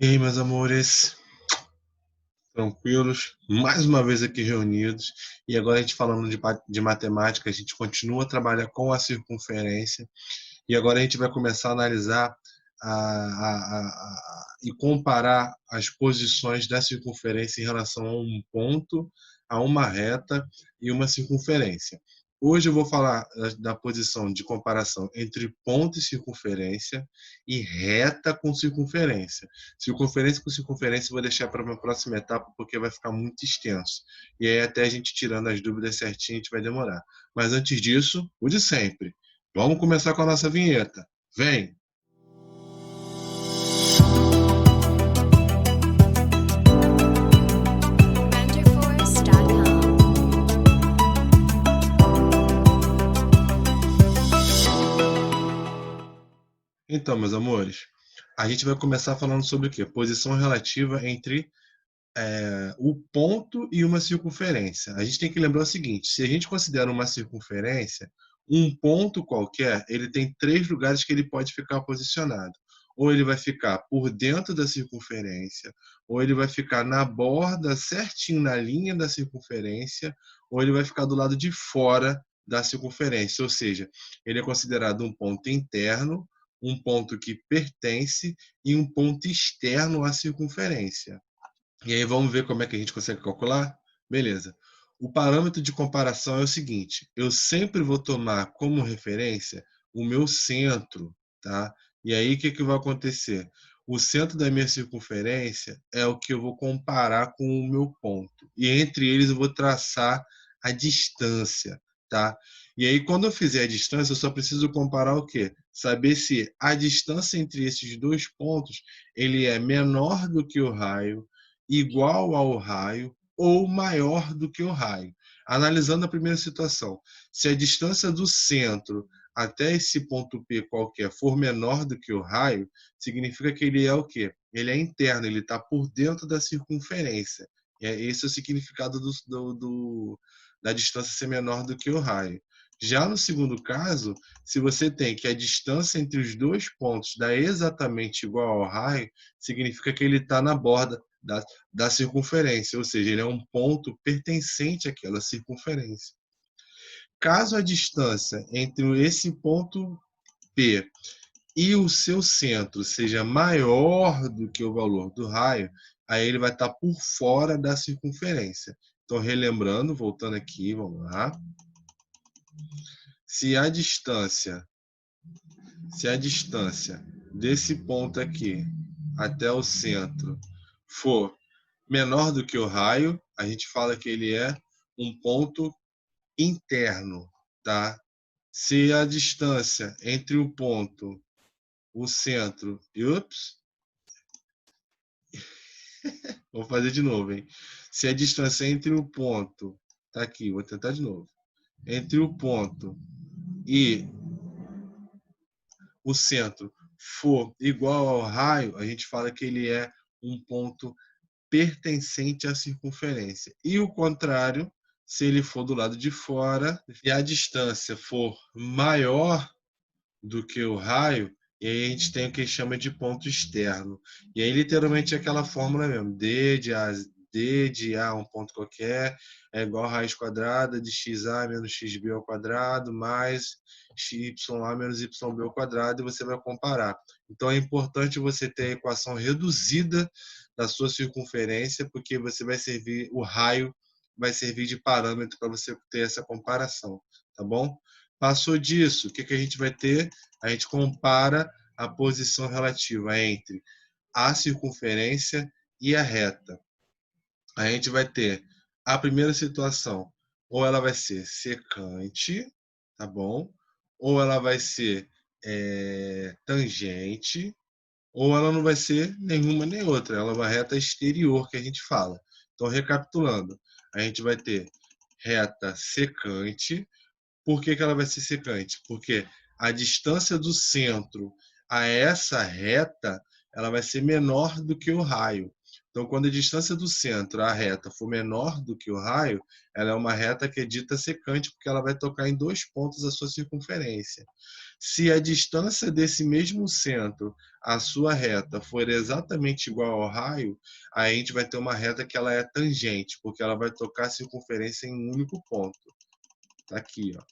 E aí, meus amores, tranquilos? Mais uma vez aqui reunidos. E agora a gente falando de matemática, a gente continua a trabalhar com a circunferência. E agora a gente vai começar a analisar e comparar as posições da circunferência em relação a um ponto, a uma reta e uma circunferência. Hoje eu vou falar da posição de comparação entre ponto e circunferência e reta com circunferência. Circunferência com circunferência eu vou deixar para uma próxima etapa porque vai ficar muito extenso. E aí até a gente tirando as dúvidas certinho a gente vai demorar. Mas antes disso, o de sempre. Vamos começar com a nossa vinheta. Vem! Renderforce.com. Então, meus amores, a gente vai começar falando sobre o quê? Posição relativa entre o ponto e uma circunferência. A gente tem que lembrar o seguinte: se a gente considera uma circunferência, um ponto qualquer, ele tem três lugares que ele pode ficar posicionado. Ou ele vai ficar por dentro da circunferência, ou ele vai ficar na borda, certinho na linha da circunferência, ou ele vai ficar do lado de fora da circunferência. Ou seja, ele é considerado um ponto interno, um ponto que pertence e um ponto externo à circunferência. E aí vamos ver como é que a gente consegue calcular? Beleza. O parâmetro de comparação é o seguinte: eu sempre vou tomar como referência o meu centro, tá? E aí o que vai acontecer? O centro da minha circunferência é o que eu vou comparar com o meu ponto. E entre eles eu vou traçar a distância, tá? E aí quando eu fizer a distância, eu só preciso comparar o quê? Saber se a distância entre esses dois pontos ele é menor do que o raio, igual ao raio ou maior do que o raio. Analisando a primeira situação, se a distância do centro até esse ponto P qualquer for menor do que o raio, significa que ele é o quê? Ele é interno, ele está por dentro da circunferência. Esse é o significado da distância ser menor do que o raio. Já no segundo caso, se você tem que a distância entre os dois pontos dá exatamente igual ao raio, significa que ele está na borda da circunferência, ou seja, ele é um ponto pertencente àquela circunferência. Caso a distância entre esse ponto P e o seu centro seja maior do que o valor do raio, aí ele vai estar por fora da circunferência. Então, relembrando, voltando aqui, vamos lá. Se a distância, se a distância desse ponto aqui até o centro for menor do que o raio, a gente fala que ele é um ponto interno, tá? Se a distância entre o ponto, o centro e vou fazer de novo, hein? Se a distância entre o ponto, tá aqui, vou tentar de novo. Entre o ponto e o centro for igual ao raio, a gente fala que ele é um ponto pertencente à circunferência. E o contrário, se ele for do lado de fora e a distância for maior do que o raio, e aí a gente tem o que chama de ponto externo. E aí, literalmente, é aquela fórmula mesmo. D de A, um ponto qualquer, é igual a raiz quadrada de xa menos xb ao quadrado, mais xya menos yb ao quadrado, e você vai comparar. Então, é importante você ter a equação reduzida da sua circunferência, porque você vai servir, o raio vai servir de parâmetro para você ter essa comparação, tá bom? Passou disso, o que a gente vai ter? A gente compara a posição relativa entre a circunferência e a reta. A gente vai ter a primeira situação, ou ela vai ser secante, tá bom? Ou ela vai ser tangente, ou ela não vai ser nenhuma nem outra. Ela é uma reta exterior que a gente fala. Então, recapitulando, a gente vai ter reta secante. Por que ela vai ser secante? Porque a distância do centro a essa reta ela vai ser menor do que o raio. Então, quando a distância do centro, a reta, for menor do que o raio, ela é uma reta que é dita secante, porque ela vai tocar em 2 pontos a sua circunferência. Se a distância desse mesmo centro, a sua reta, for exatamente igual ao raio, aí a gente vai ter uma reta que ela é tangente, porque ela vai tocar a circunferência em um único ponto. Tá aqui, ó.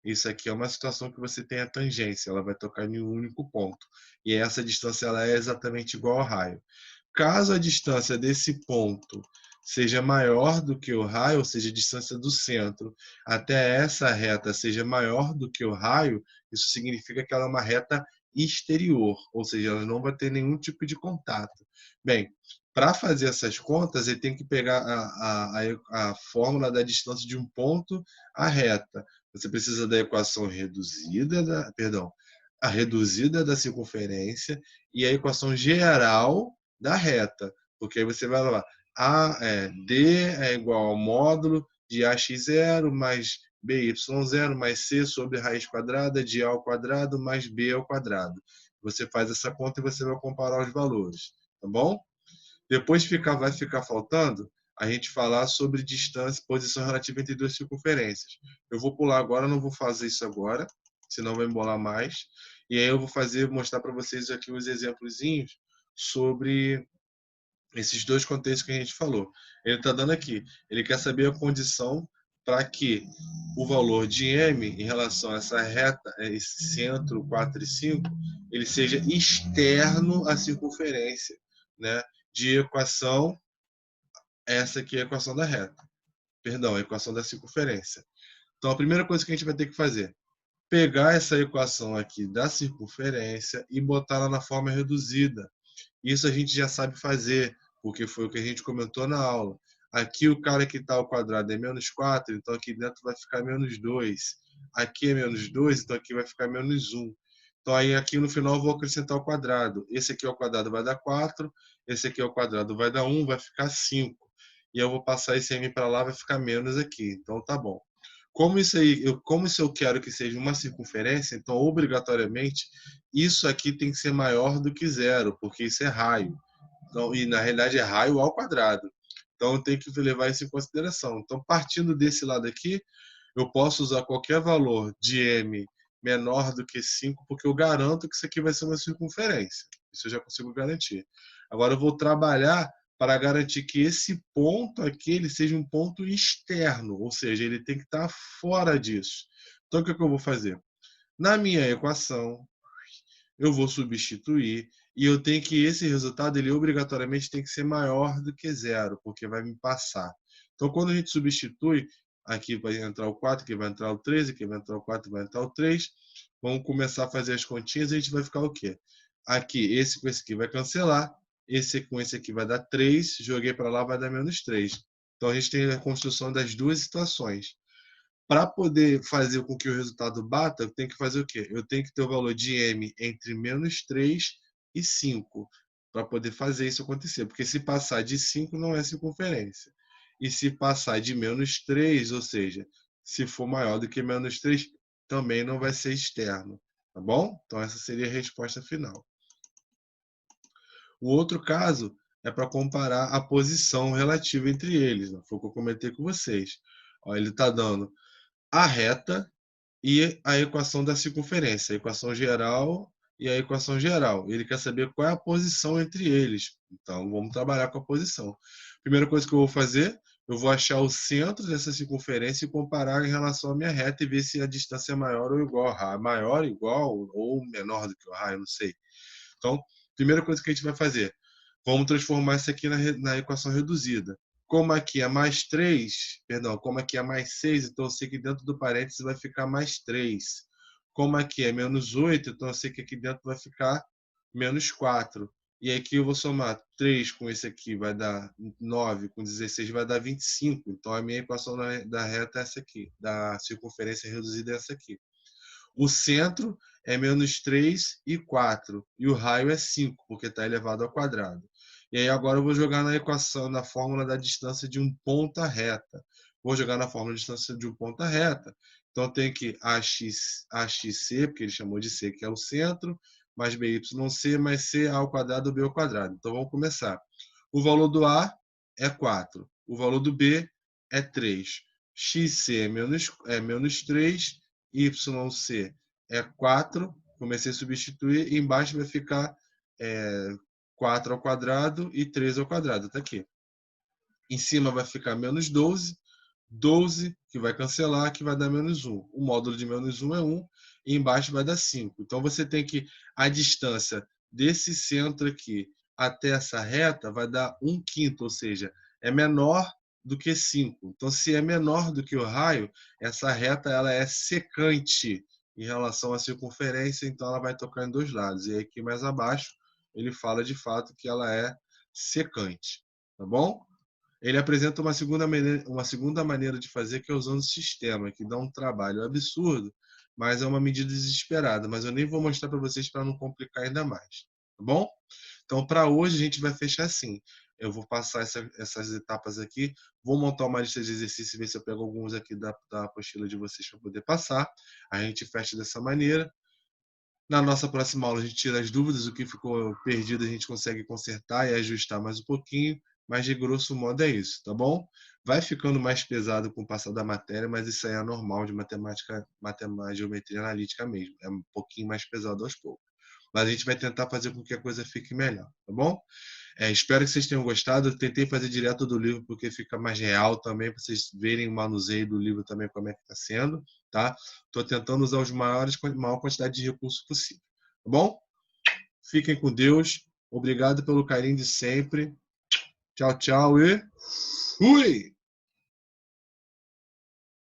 Isso aqui é uma situação que você tem a tangência, ela vai tocar em um único ponto. E essa distância ela é exatamente igual ao raio. Caso a distância desse ponto seja maior do que o raio, ou seja, a distância do centro até essa reta seja maior do que o raio, isso significa que ela é uma reta exterior, ou seja, ela não vai ter nenhum tipo de contato. Bem, para fazer essas contas, ele tem que pegar a fórmula da distância de um ponto à reta. Você precisa da equação reduzida, a reduzida da circunferência e a equação geral da reta, porque aí você vai lá, D é igual ao módulo de AX0 mais BY0 mais C sobre raiz quadrada de A ao quadrado mais B ao quadrado. Você faz essa conta e você vai comparar os valores, tá bom? Depois vai ficar faltando a gente falar sobre distância, posição relativa entre duas circunferências. Eu vou pular agora, não vou fazer isso agora, senão vai embolar mais. E aí eu vou mostrar para vocês aqui os exemplozinhos sobre esses dois contextos que a gente falou. Ele está dando aqui, ele quer saber a condição para que o valor de m em relação a essa reta, esse centro 4 e 5, ele seja externo à circunferência, né? De equação, essa aqui é a equação da reta, perdão, a equação da circunferência. Então, a primeira coisa que a gente vai ter que fazer, pegar essa equação aqui da circunferência e botar ela na forma reduzida. Isso a gente já sabe fazer, porque foi o que a gente comentou na aula. Aqui o cara que está ao quadrado é menos 4, então aqui dentro vai ficar menos 2. Aqui é menos 2, então aqui vai ficar menos 1. Então aí aqui no final eu vou acrescentar o quadrado. Esse aqui ao quadrado vai dar 4, esse aqui ao quadrado vai dar 1, vai ficar 5. E eu vou passar esse m para lá, vai ficar menos aqui. Então tá bom. Como isso eu quero que seja uma circunferência, então obrigatoriamente isso aqui tem que ser maior do que zero, porque isso é raio. Então, e na realidade é raio ao quadrado. Então eu tenho que levar isso em consideração. Então, partindo desse lado aqui, eu posso usar qualquer valor de m menor do que 5, porque eu garanto que isso aqui vai ser uma circunferência. Isso eu já consigo garantir. Agora eu vou trabalhar para garantir que esse ponto aqui ele seja um ponto externo, ou seja, ele tem que estar fora disso. Então, o que eu vou fazer? Na minha equação, eu vou substituir e eu tenho que esse resultado ele obrigatoriamente tem que ser maior do que zero, porque vai me passar. Então, quando a gente substitui, aqui vai entrar o 4, aqui vai entrar o 13, aqui vai entrar o 4, vai entrar o 3. Vamos começar a fazer as continhas e a gente vai ficar o quê? Aqui, esse com esse aqui vai cancelar, esse com esse aqui vai dar 3, joguei para lá, vai dar menos 3. Então, a gente tem a construção das duas situações. Para poder fazer com que o resultado bata, eu tenho que fazer o quê? Eu tenho que ter o valor de m entre menos 3 e 5 para poder fazer isso acontecer. Porque se passar de 5 não é circunferência. E se passar de menos 3, ou seja, se for maior do que menos 3, também não vai ser externo. Tá bom? Então essa seria a resposta final. O outro caso é para comparar a posição relativa entre eles. Foi o que eu comentei com vocês. Ó, ele está dando a reta e a equação da circunferência, a equação geral e a equação geral. Ele quer saber qual é a posição entre eles. Então, vamos trabalhar com a posição. Primeira coisa que eu vou fazer, eu vou achar o centro dessa circunferência e comparar em relação à minha reta e ver se a distância é maior ou igual ao raio. Maior, igual ou menor do que o raio, não sei. Então, primeira coisa que a gente vai fazer, vamos transformar isso aqui na equação reduzida. Como aqui é mais 3, perdão, como aqui é mais 6, então eu sei que dentro do parênteses vai ficar mais 3. Como aqui é menos 8, então eu sei que aqui dentro vai ficar menos 4. E aqui eu vou somar 3 com esse aqui, vai dar 9, com 16 vai dar 25. Então a minha equação da reta é essa aqui, da circunferência reduzida é essa aqui. O centro é menos 3 e 4. E o raio é 5, porque está elevado ao quadrado. E aí agora eu vou jogar na equação, na fórmula da distância de um ponto à reta. Vou jogar na fórmula da distância de um ponto à reta. Então eu tenho que AXC, porque ele chamou de C, que é o centro, mais BYC, mais C ao quadrado, B ao quadrado. Então vamos começar. O valor do A é 4. O valor do B é 3. XC é menos 3. YC é 4. Comecei a substituir. E embaixo vai ficar 4 ao quadrado e 3 ao quadrado. Está aqui. Em cima vai ficar menos 12. 12, que vai cancelar, que vai dar menos 1. O módulo de menos 1 é 1, e embaixo vai dar 5. Então, você tem que, a distância desse centro aqui até essa reta vai dar 1/5, ou seja, é menor do que 5. Então, se é menor do que o raio, essa reta ela é secante em relação à circunferência, então ela vai tocar em dois lados. E aqui mais abaixo, ele fala de fato que ela é secante. Tá bom? Ele apresenta uma segunda maneira de fazer, que é usando o sistema, que dá um trabalho absurdo, mas é uma medida desesperada. Mas eu nem vou mostrar para vocês para não complicar ainda mais. Tá bom? Então, para hoje, a gente vai fechar assim. Eu vou passar essas etapas aqui, vou montar uma lista de exercícios e ver se eu pego alguns aqui da apostila de vocês para poder passar. A gente fecha dessa maneira. Na nossa próxima aula, a gente tira as dúvidas, o que ficou perdido a gente consegue consertar e ajustar mais um pouquinho, mas de grosso modo é isso, tá bom? Vai ficando mais pesado com o passar da matéria, mas isso aí é normal de matemática, geometria analítica mesmo. É um pouquinho mais pesado aos poucos. Mas a gente vai tentar fazer com que a coisa fique melhor, tá bom? Espero que vocês tenham gostado. Eu tentei fazer direto do livro porque fica mais real também, para vocês verem o manuseio do livro também, como é que está sendo, tá? Estou tentando usar maior quantidade de recursos possível, tá bom? Fiquem com Deus. Obrigado pelo carinho de sempre. Tchau, tchau e fui!